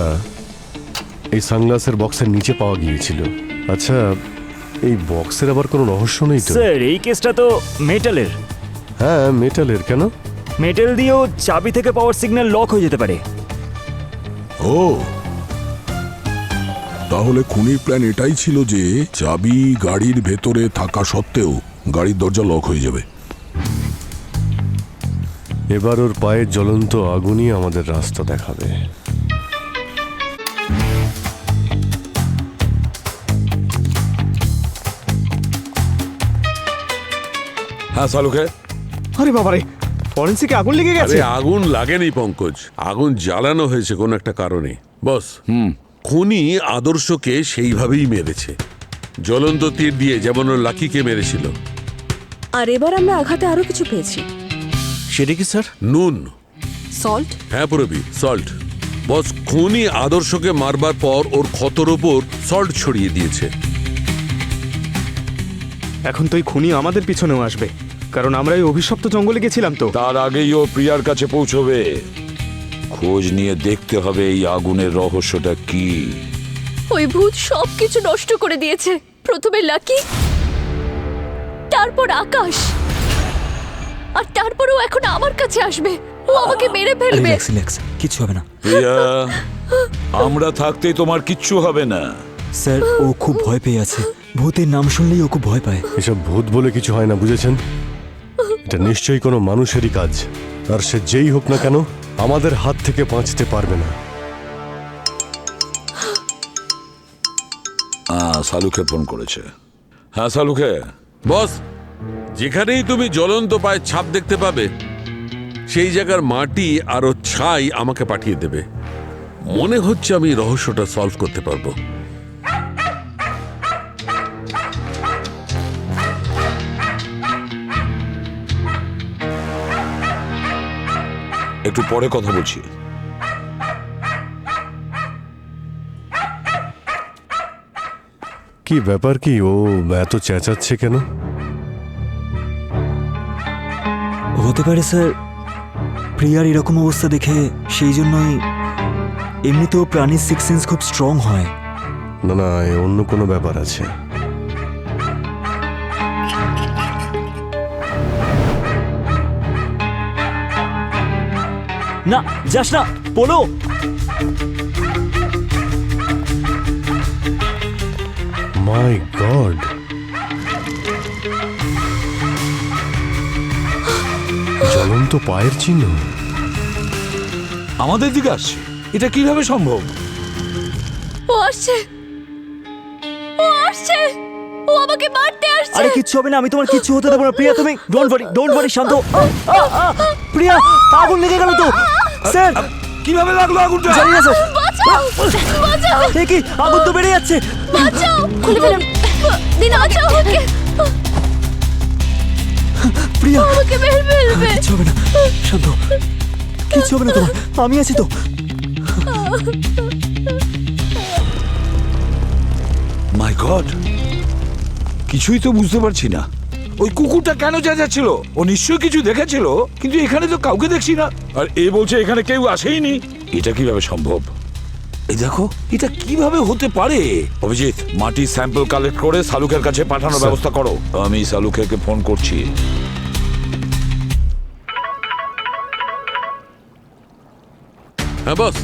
এই সানগ্লাসের বক্সের নিচে পাওয়া গিয়েছিল। আচ্ছা, এই বক্সের আবার কোনো রহস্য নেই তো? স্যার এই কেসটা তো মেটালের। হ্যাঁ, মেটালের। কেন? মেটাল দিয়েও চাবি থেকে পাওয়ার সিগন্যাল লক হয়ে যেতে পারে। ও, তাহলে খুনির প্ল্যান এটাই ছিল যে চাবি গাড়ির ভেতরে থাকা সত্ত্বেও গাড়ির দরজা লক হয়ে যাবে। এবার ওর পায়ের জ্বলন্ত আগুনই আমাদের রাস্তা দেখাবে। হ্যাঁ সালুকে। আরে বাবারে, ফরেন্সিকে আগুন লেগে গেছে। আরে আগুন লাগেনি পঙ্কজ, আগুন জ্বালানো হয়েছে কোনো একটা কারণে। বস, খুনি আদর্শকে সেইভাবেই মেরেছে, জ্বলন্ত তীর দিয়ে, যেমন ওর লাকিকে মেরেছিল। আর এবার আমরা আঘাতে আরো কিছু পেয়েছি। সেটা কি স্যার? নুন। সল্ট? হ্যাঁ পুরবি, সল্ট। বস, খুনি আদর্শকে মারবার পর ওর ক্ষতর ওপর সল্ট ছড়িয়ে দিয়েছে। এখন তো এই খুনি আমাদের পিছনেও আসবে, কারণ আমরা এই অভিশপ্ত জঙ্গলে গেছিলাম তো। তার আগেই ও প্রিয়ার কাছে পৌঁছবে। খোঁজ নিয়ে দেখতে হবে এই আগুনের রহস্যটা কি। ওই ভূত সবকিছু নষ্ট করে দিয়েছে। প্রথমে লাকি, তারপর আকাশ, আর তারপরও এখন আমার কাছে আসবে। ও আমাকে মেরে ফেলবে। কিছু হবে না প্রিয়া, আমরা থাকতেই তোমার কিচ্ছু হবে না। স্যার, ও খুব ভয় পেয়ে আছে। ভূতের নাম শুনলেই ও খুব ভয় পায়। এসব ভূত বলে কিছু হয় না, বুঝেছেন? এটা নিশ্চয়ই কোনো মানুষেরই কাজ, আর সে যেই হোক না কেন আমাদের হাত থেকে বাঁচতে পারবে না। সালুকে ফোন করেছে। হ্যাঁ সালুকে। বস, যেখানেই তুমি জ্বলন্ত পায়ের ছাপ দেখতে পাবে, সেই জায়গার মাটি আর ওর ছাই আমাকে পাঠিয়ে দেবে। মনে হচ্ছে আমি রহস্যটা সলভ করতে পারবো। একটু পরে কথা বলছি। কি ব্যাপার, কি ও এত চেঁচাচ্ছে কেন? হতে পারে স্যার প্রিয়ার এরকম অবস্থা দেখে, সেই জন্যই। এমনিতেও প্রাণীর সিক্স সেন্স খুব স্ট্রং হয়। না না, অন্য কোনো ব্যাপার আছে। না, যাস না, বলো। মাই গড, জ্বলন্ত পায়ের চিহ্ন আমাদের দিকে আসছে। এটা কিভাবে সম্ভব? ও আসছে, ও আসছে, ও আমাকে মারতে আসছে। আরে কিচ্ছু হবে না, আমি তোমার কিচ্ছু হতে দেবো না প্রিয়া। তুমি ডোন্ট ওয়ারি, শান্ত। প্রিয়া, আগুন লেগে গেল তো। স্যার, কিভাবে লাগলো আগুনটা? জানি না স্যার। বাঁচাও, বাঁচাও। এ কি, আগুন তো বেড়ে যাচ্ছে। বাঁচাও, খুলে ফেলুন। দিন, বাঁচাও ওকে। প্রিয়া, আমাকে মেরে ফেলবে। কিচ্ছু হবে না, শান্ত। কিচ্ছু হবে না তোমার, আমি আছি তো। মাই গড, কিছুই তো বুঝতে পারছি না। ওই কুকুরটা কেন চেঁচাচ্ছিল? ও নিশ্চয়ই কিছু দেখেছিল, কিন্তু এখানে তো কাউকে দেখছি না। আর এ বলছে এখানে কেউ আসেইনি। এটা কিভাবে সম্ভব? এই দেখো, এটা কিভাবে হতে পারে? অভিজিৎ, মাটির স্যাম্পল কালেক্ট করে সালুকের কাছে পাঠানোর ব্যবস্থা করো। আমি সালুকে ফোন করছি। হ্যাঁ বস,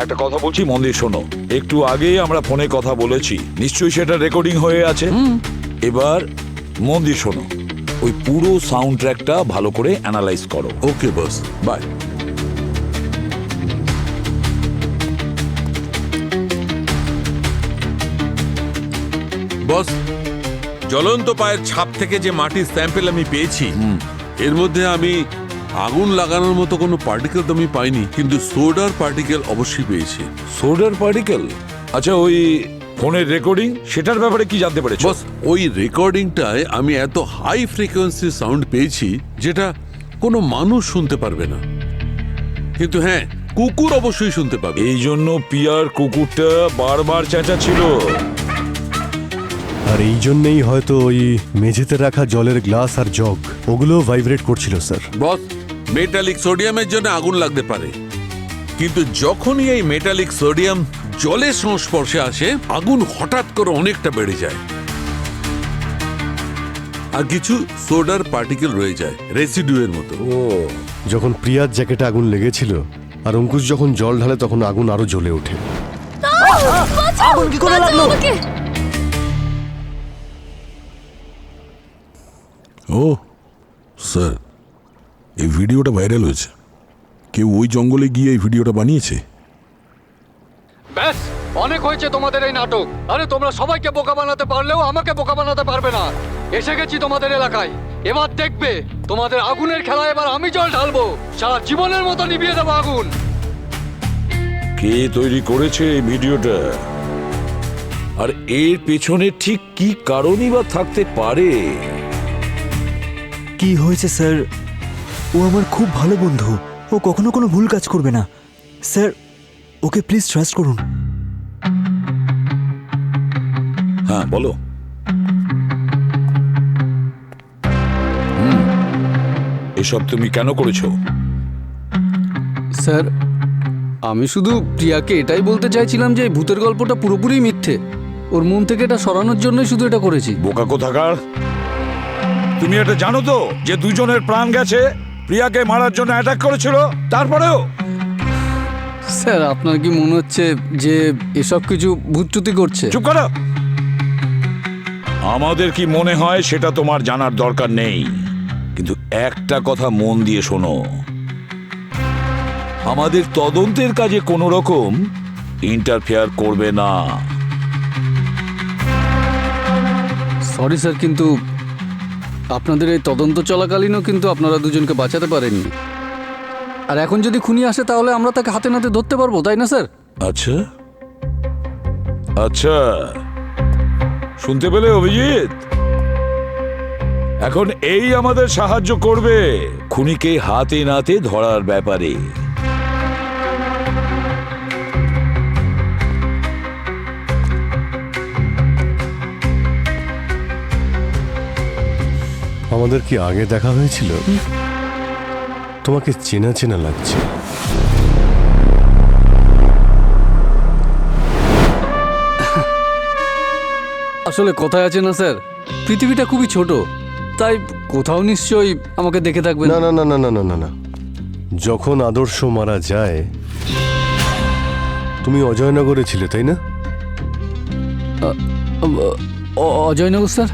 একটা কথা বলছি, মন দিয়ে শোনো। একটু আগেই আমরা ফোনে কথা বলেছি, নিশ্চয়ই সেটা রেকর্ডিং হয়ে আছে। এবার মন দিয়ে শোনো, ওই পুরো সাউন্ড ট্র্যাকটা ভালো করে অ্যানালাইজ করো। ওকে বস, বাই। বস, জ্বলন্ত পায়ের ছাপ থেকে যে মাটির স্যাম্পল আমি পেয়েছি, এর মধ্যে আমি আগুন লাগানোর মতো কোনো পার্টিকেল তো আমি পাইনি, কিন্তু সোডার পার্টিকেল অবশ্যই পেয়েছি। সোডার পার্টিকেল? আচ্ছা, ওই ফোনের রেকর্ডিং, সেটার ব্যাপারে কি জানতে পেরেছো? বস, ওই রেকর্ডিংটায় আমি এত হাই ফ্রিকোয়েন্সি সাউন্ড পেয়েছি যেটা কোনো মানুষ শুনতে পারবে না, কিন্তু হ্যাঁ, কুকুর অবশ্যই শুনতে পাবে। এই জন্য পিয়ার কুকুরটা বারবার চেঁচাচ্ছিল। আর এই জন্যেই হয়তো ওই মেঝেতে রাখা জলের গ্লাস আর জগ ওগুলো ভাইব্রেট করছিল স্যার। বস, মেটালিক সোডিয়ামের জন্য আগুন লাগতে পারে, কিন্তু যখনই এই মেটালিক সোডিয়াম জলের সংস্পর্শে আসে আগুন হঠাৎ করে অনেকটা বেড়ে যায় আর কিছু সোডার পার্টিকেল রয়ে যায় রেসিডিউয়ের মতো। যখন প্রিয়ার জ্যাকেটে আগুন লেগেছিল আর অঙ্কুশ যখন জল ঢালে তখন আগুন আরো জ্বলে ওঠে। আগুন কি করে লাগলো? ও স্যার, এই ভিডিওটা ভাইরাল হয়েছে। কেউ ওই জঙ্গলে গিয়ে এই ভিডিওটা বানিয়েছে। ব্যাস, অনেক হয়েছে তোমাদের এই নাটক। আরে তোমরা সবাইকে বোকা বানাতে পারলেও আমাকে বোকা বানাতে পারবে না। এসে গেছি তোমাদের এলাকায়, এবার দেখবে তোমাদের আগুনের খেলায় এবার আমি জল ঢালবো, সারা জীবনের মতো নিভিয়ে দেবো আগুন। কে তৈরি করেছে এই ভিডিওটা, আর এর পেছনে ঠিক কি কারণই বা থাকতে পারে? কি হয়েছে স্যার? ও আমার খুব ভালো বন্ধু, ও কখনো কোনো ভুল কাজ করবে না স্যার, ওকে প্লিজ ট্রাস্ট করুন। হ্যাঁ বলো। এসব তুমি কেন করেছো? স্যার, আমি শুধু প্রিয়াকে এটাই বলতে চাইছিলাম যে এই ভূতের গল্পটা পুরোপুরি মিথ্যে। ওর মন থেকে এটা সরানোর জন্যই শুধু এটা করেছি। বোকা কোথাকার! তুমি এটা জানো তো যে দুজনের প্রাণ গেছে, প্রিয়াকে মারার জন্য অ্যাটাক করেছিল, তারপরেও? স্যার, আপনার কি মনে হচ্ছে যে এসব কিছু ভূতচুতি করছে? চুপ করো! আমাদের কি মনে হয় সেটা তোমার জানার দরকার নেই, কিন্তু একটা কথা মন দিয়ে শোনো, আমাদের তদন্তের কাজে কোনো রকম ইন্টারফেয়ার করবে না। সরি স্যার, কিন্তু আপনাদের এই তদন্ত চলাকালীনও কিন্তু আপনারা দুজনকে বাঁচাতে পারেননি। আর এখন যদি খুনি আসে তাহলে আমরা তাকে হাতে নাতে ধরতে পারবো, তাই না স্যার? আচ্ছা আচ্ছা, শুনতে পেলে অভিজিৎ? এখন এই আমাদের সাহায্য করবে খুনিকে হাতে নাতে ধরার ব্যাপারে। আমাদের কি আগে দেখা হয়েছিল? তোমাকে চেনা চেনা লাগছে। আসলে কথায় আছে না স্যার, পৃথিবীটা খুবই ছোট, তাই কোথাও নিশ্চয়ই আমাকে দেখে থাকবেন। না না না না না না না না, যখন আদর্শ মারা যায় তুমি অজয়নগরে ছিলে, তাই না? অজয়নগর স্যার?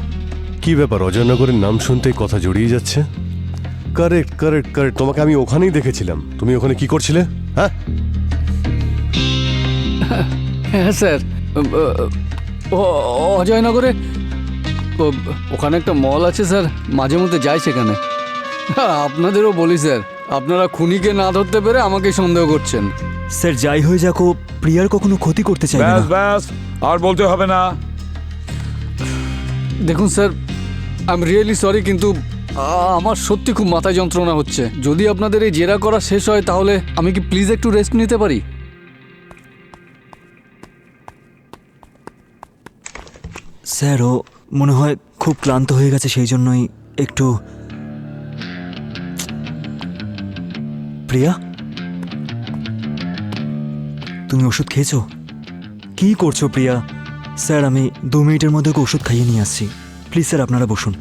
কি ব্যাপার, অজয়নগরের নাম শুনতেই কথা জড়িয়ে যাচ্ছে? কারেক্ট কারেক্ট কারেক্ট, তোমাকে আমি ওখানেই দেখেছিলাম। তুমি ওখানে কি করছিলে? হ্যাঁ হ্যাঁ স্যার, অজয়নগরে ওখানে একটা মল আছে স্যার, মাঝে মধ্যে যাই সেখানে। আপনাদেরও বলি স্যার, আপনারা খুনিকে না ধরতে পেরে আমাকে সন্দেহ করছেন। স্যার, যাই হয়ে যাক, ও প্রিয়ার কখনো ক্ষতি করতে চাই না। ব্যাস ব্যাস, আর বলতে হবে না। দেখুন sir, I am really sorry, কিন্তু আমার সত্যি খুব মাথায় যন্ত্রণা হচ্ছে। যদি আপনাদের এই জেরা করা শেষ হয় তাহলে আমি কি প্লিজ একটু রেস্ট নিতে পারি? স্যার, ও মনে হয় খুব ক্লান্ত হয়ে গেছে, সেই জন্যই একটু। প্রিয়া, তুমি ওষুধ খেয়েছো? কি করছো প্রিয়া? স্যার, আমি 2 মিনিটের মধ্যে ওকে ওষুধ খাইয়ে নিয়ে আসছি। প্লিজ স্যার, আপনারা বসুন।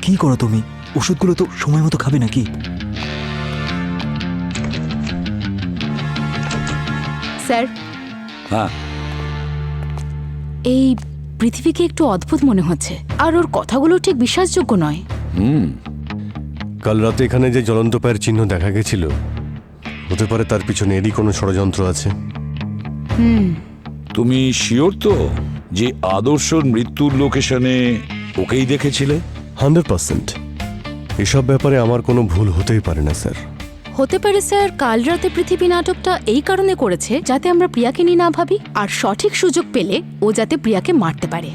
কি করো তুমি? ওষুধগুলো তো সময় মতো খাবে নাকি? স্যার, হ্যাঁ, এই পৃথিবীকে একটু অদ্ভুত মনে হচ্ছে, আর ওর কথাগুলো ঠিক বিশ্বাসযোগ্য নয়। কাল রাতে এখানে যে জ্বলন্ত পায়ের চিহ্ন দেখা গেছিল, হতে পারে তার পিছনে এরই কোনো ষড়যন্ত্র আছে। তুমি শিওর তো যে আদর্শর মৃত্যুর লোকেশনে ওকেই দেখেছিলে? 100%। এসব ব্যাপারে আমার কোনো ভুল হতেই পারে না স্যার। হতে পারে স্যার, কাল রাতে পৃথিবী নাটকটা এই কারণে করেছে যাতে আমরা প্রিয়াকে নিয়ে না ভাবি, আর সঠিক সুযোগ পেলে ও যাতে প্রিয়াকে মারতে পারে।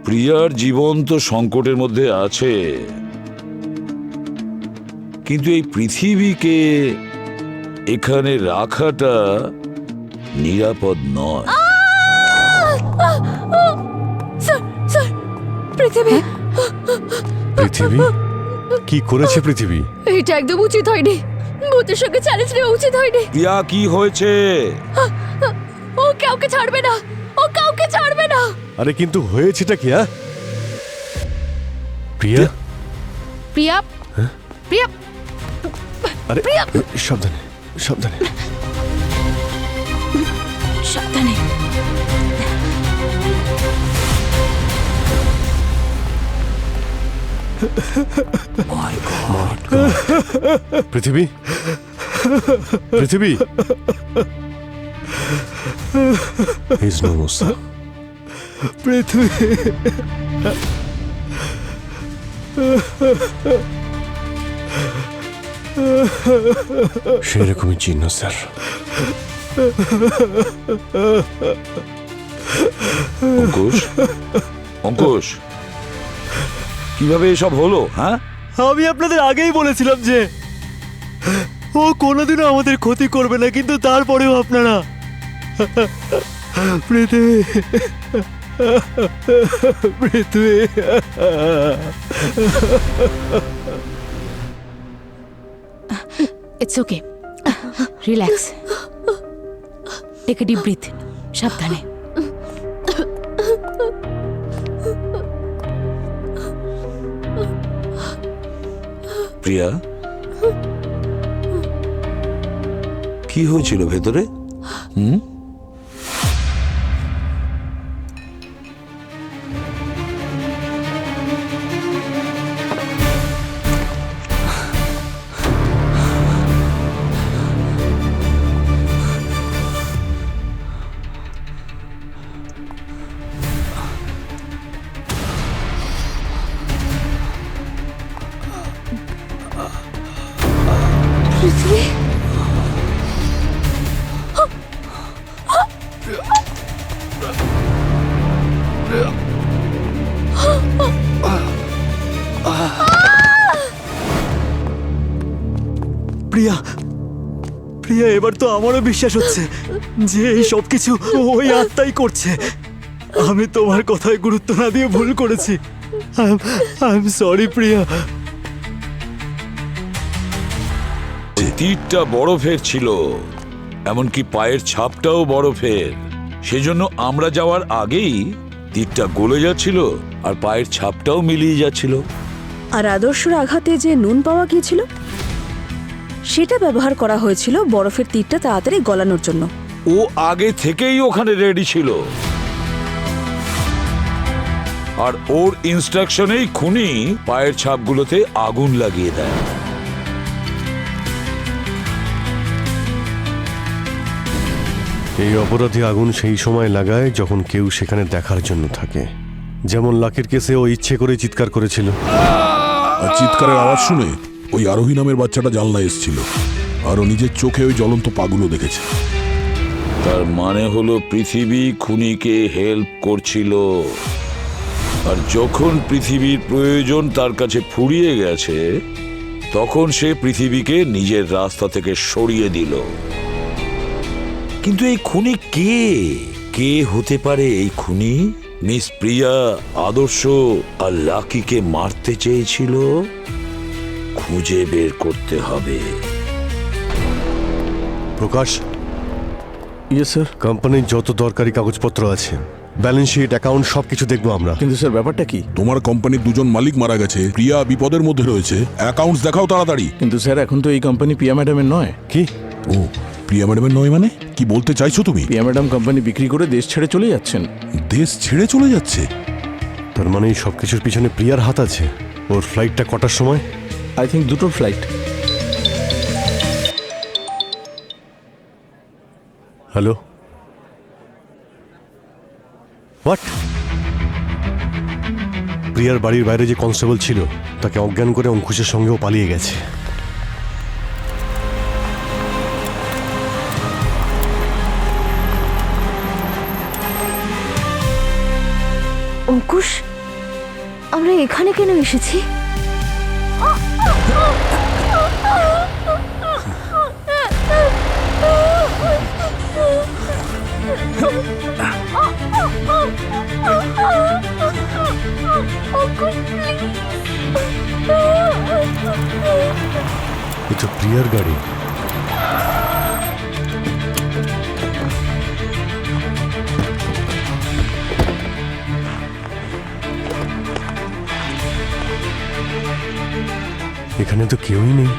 প্রিয়ার জীবন তো সংকটের মধ্যে আছে, কিন্তু এই পৃথিবীকে এখানে রাখাটা নিরাপদ নয়। স্যার স্যার পৃথিবী পৃথিবী কি করেছে পৃথিবী? এটা একদম উচিত হয়নি। ভূতের সঙ্গে চ্যালেঞ্জ নেওয়া উচিত হয়নি। প্রিয়া কি হয়েছে? ও কাউকে ছাড়বে না, ও কাউকে ছাড়বে না। আরে কিন্তু হয়েছেটা কি? প্রিয়া প্রিয়া প্রিয়া আরে সাবধানে সাবধানে সাবধানে। পৃথিবী পৃথিবী He's no more, sir. পৃথিবী সেরকমই চিহ্ন স্যার। অঙ্কুশ, অঙ্কুশ, কিভাবে এসব হলো? হ্যাঁ, আমি আপনাদের আগেই বলেছিলাম যে ও কোনোদিনও আমাদের ক্ষতি করবে না, কিন্তু তারপরেও আপনারা পৃথিবী পৃথিবী it's okay, relax, take a deep breath, সাবধানে। প্রিয়া কি হয়েছিল ভেতরে? পৃথিবী প্রিয়া প্রিয়া, এবার তো আমারও বিশ্বাস হচ্ছে যে এই সব কিছু ওই আত্মাই করছে। আমি তোমার কথায় গুরুত্ব না দিয়ে ভুল করেছি। আই এম সরি প্রিয়া। তীরটা বরফের ছিল, এমনকি পায়ের ছাপটাও বরফের। সেজন্য আমরা যাওয়ার আগেই তীরটা গলে যাচ্ছিল আর পায়ের ছাপটাও মিলিয়ে যাচ্ছিল। আর আদর্শর আঘাতে যে নুন পাওয়া গিয়েছিল সেটা ব্যবহার করা হয়েছিল বরফের তীরটা তাড়াতাড়ি গলানোর জন্য। ও আগে থেকেই ওখানে রেডি ছিল, আর ওর ইনস্ট্রাকশনেই খুনি পায়ের ছাপগুলোতে আগুন লাগিয়ে দেয়। এই অপরাধী আগুন সেই সময় লাগায় যখন কেউ সেখানে দেখার জন্য থাকে। যেমন লাকির কেসে ও ইচ্ছে করে চিৎকার করেছিল। আর চিৎকারের আওয়াজ শুনে ওই আরোহী নামের বাচ্চাটা জানলায় এসেছিল, আর ও নিজের চোখে ওই জ্বলন্ত পাগুলো দেখেছে। তার মানে হলো পৃথিবী খুনিকে হেল্প করছিল, আর যখন পৃথিবীর প্রয়োজন তার কাছে ফুরিয়ে গেছে তখন সে পৃথিবীকে নিজের রাস্তা থেকে সরিয়ে দিল। কিন্তু এই খুনি কে? কে হতে পারে এই খুনি? মিস প্রিয়া আদর্শ আর লাকিকে মারতে চেয়েছিল, খুঁজে বের করতে হবে। প্রকাশ, ইয়েস স্যার। কোম্পানির যত দরকারি কাগজপত্র আছে, ব্যালেন্স শিট, অ্যাকাউন্ট সবকিছু দেখবো আমরা। কিন্তু স্যার ব্যাপারটা কি? তোমার কোম্পানির দুজন মালিক মারা গেছে, প্রিয়া বিপদের মধ্যে রয়েছে, অ্যাকাউন্টস দেখাও তাড়াতাড়ি। কিন্তু স্যার এখন তো এই কোম্পানি প্রিয়া ম্যাডামের নয়। কি? ও, প্রিয়া ম্যাডামের নয় মানে কি বলতে চাইছো তুমি? প্রিয়া ম্যাডাম কোম্পানি বিক্রি করে দেশ ছেড়ে চলে যাচ্ছেন। দেশ ছেড়ে চলে যাচ্ছে? তার মানে এই সবকিছুর পিছনে প্রিয়ার হাত আছে। ওর ফ্লাইটটা কটার সময়? আই থিঙ্ক দুটোর ফ্লাইট। Hello, what? প্রিয়ার বাড়ির বাইরে যে কনস্টেবল ছিল তাকে অজ্ঞান করে অঙ্কুশের সঙ্গেও পালিয়ে গেছে। অঙ্কুশ, আমরা এখানে কেন এসেছি? এ তো প্রিয়ার গাড়ি। এখানে তো কেউই নেই।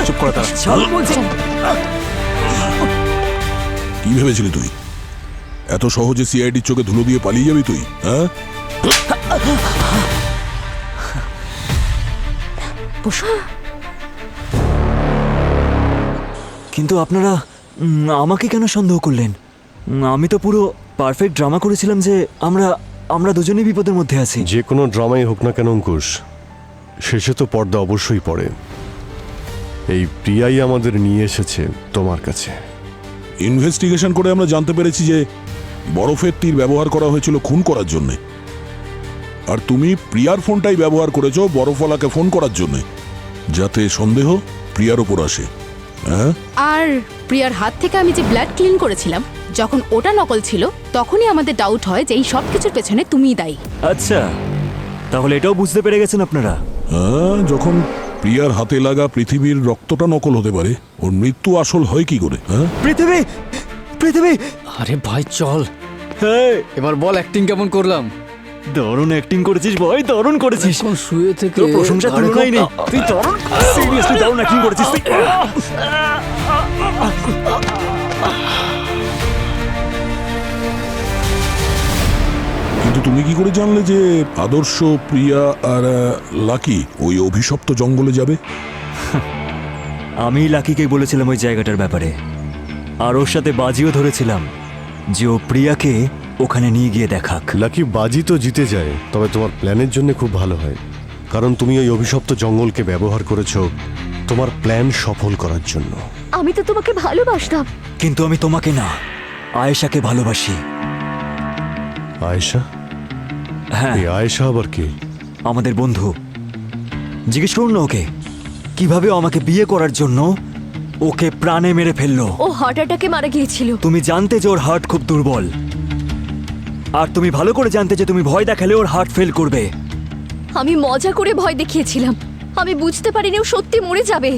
চুপ করে দাঁড়া। কি ভেবেছিলি তুই এত সহজে সিআইডির চোখে ধুলো দিয়ে পালিয়ে যাবি তুই? হ্যাঁ, কিন্তু আপনারা আমাকে কেন সন্দেহ করলেন? আমি তো পুরো পারফেক্ট ড্রামা করেছিলাম যে আমরা দুজনেই বিপদের মধ্যে আছি। যে কোনো ড্রামাই হোক না কেন অঙ্কুশ, শেষে তো পর্দা অবশ্যই পড়ে। এই প্রিয়াই আমাদের নিয়ে এসেছে তোমার কাছে। ইনভেস্টিগেশন করে আমরা জানতে পেরেছি যে বরফের তীর ব্যবহার করা হয়েছিল খুন করার জন্য, আর তুমি প্রিয়ার ফোনটাই ব্যবহার করেছো বরফওয়ালাকে ফোন করার জন্য, যাতে সন্দেহ প্রিয়ার ওপর আসে। হ্যাঁ, আর প্রিয়ার হাত থেকে আমি যে ব্লাড ক্লিন করেছিলাম, যখন ওটা নকল ছিল তখনই আমাদের ডাউট হয় যে এই সব কিছুর পেছনে তুমিই দায়ী। আচ্ছা, তাহলে এটাও বুঝতে পেরে গেছেন আপনারা? হ্যাঁ, যখন প্রিয়ার হাতে লাগা পৃথিবীর রক্তটা নকল হতে পারে, ওর মৃত্যু আসল হয় কি করে? হ্যাঁ, পৃথিবী পৃথিবী আরে ভাই চল, এবার বল অ্যাক্টিং কেমন করলাম? দারুণ অ্যাক্টিং করেছিস ভাই, দারুণ করেছিস। শুয়ে থেকে তোর প্রশংসা তুলনাই নেই। তুই দারুণ, সিরিয়াসলি দারুণ অ্যাক্টিং করেছিস তুই। কিন্তু তুমি কি করে জানলে যে আদর্শ, প্রিয়া আর লাকি ওই অভিশপ্ত জঙ্গলে যাবে? আমি লাকিকে বলেছিলাম ওই জায়গাটার ব্যাপারে, আর ওর সাথে বাজিও ধরেছিলাম যে ও প্রিয়াকে ওখানে নিয়ে গিয়ে দেখাক। লাকি বাজি তো জিতে যায়, তবে তোমার প্ল্যানের জন্য খুব ভালো হয়, কারণ তুমি ওই অভিশপ্ত জঙ্গলকে ব্যবহার করেছো তোমার প্ল্যান সফল করার জন্য। আমি তো তোমাকে ভালোবাসতাম। কিন্তু আমি তোমাকে না, আয়েশাকে ভালোবাসি। আয়েশা? হ্যাঁ। এই আয়েশা আবার কে? আমাদের বন্ধু। জিজ্ঞেস করুন না ওকে, কিভাবে আমাকে বিয়ে করার জন্য ওকে প্রাণে মেরে ফেললো। ও হার্ট অ্যাটাকে মারা গিয়েছিল। তুমি জানতে যে ওর হার্ট খুব দুর্বল, আর তুমি ভালো করে জানতে যে তুমি ভয় দেখালে ওর হার্ট ফেল করবে। আমি মজা করে ভয় দেখিয়েছিলাম। আমি বুঝতে পারিনি ও সত্যি মরে যাবে।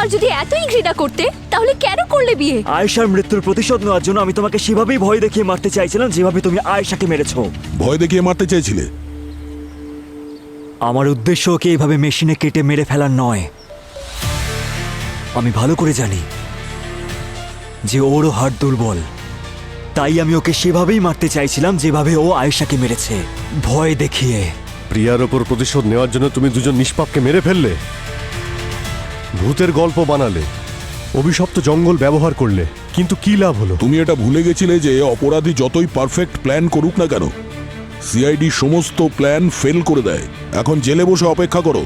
আর যদি এতই ঘৃণা করতে, তাহলে কেন করলে বিয়ে? আয়েশার মৃত্যুর প্রতিশোধ নেওয়ার জন্য আমি তোমাকে সেভাবেই ভয় দেখিয়ে মারতে চাইছিলাম যেভাবে তুমি আয়েশাকে মেরেছো। ভয় দেখিয়ে মারতে চাইছিলে? আমার উদ্দেশ্য ওকে এইভাবে মেশিনে কেটে মেরে ফেলার নয়। আমি ভালো করে জানি যে ওরও হার্ট দুর্বল, তাই আমি ওকে সেভাবেই মারতে চাইছিলাম যেভাবে ও আয়েশাকে মেরেছে, ভয় দেখিয়ে। প্রিয়ার ওপর প্রতিশোধ নেওয়ার জন্য তুমি দুজন নিষ্পাপকে মেরে ফেললে, ভূতের গল্প বানালে, অভিশপ্ত জঙ্গল ব্যবহার করলে, কিন্তু কি লাভ হলো? তুমি এটা ভুলে গেছিলে যে অপরাধী যতই পারফেক্ট প্ল্যান করুক না কেন, সিআইডি সমস্ত প্ল্যান ফেল করে দেয়। এখন জেলে বসে অপেক্ষা করো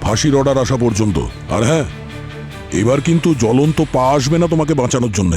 ফাঁসির অর্ডার আসা পর্যন্ত। আর হ্যাঁ, এবার কিন্তু জ্বলন্ত পা আসবে না তোমাকে বাঁচানোর জন্য।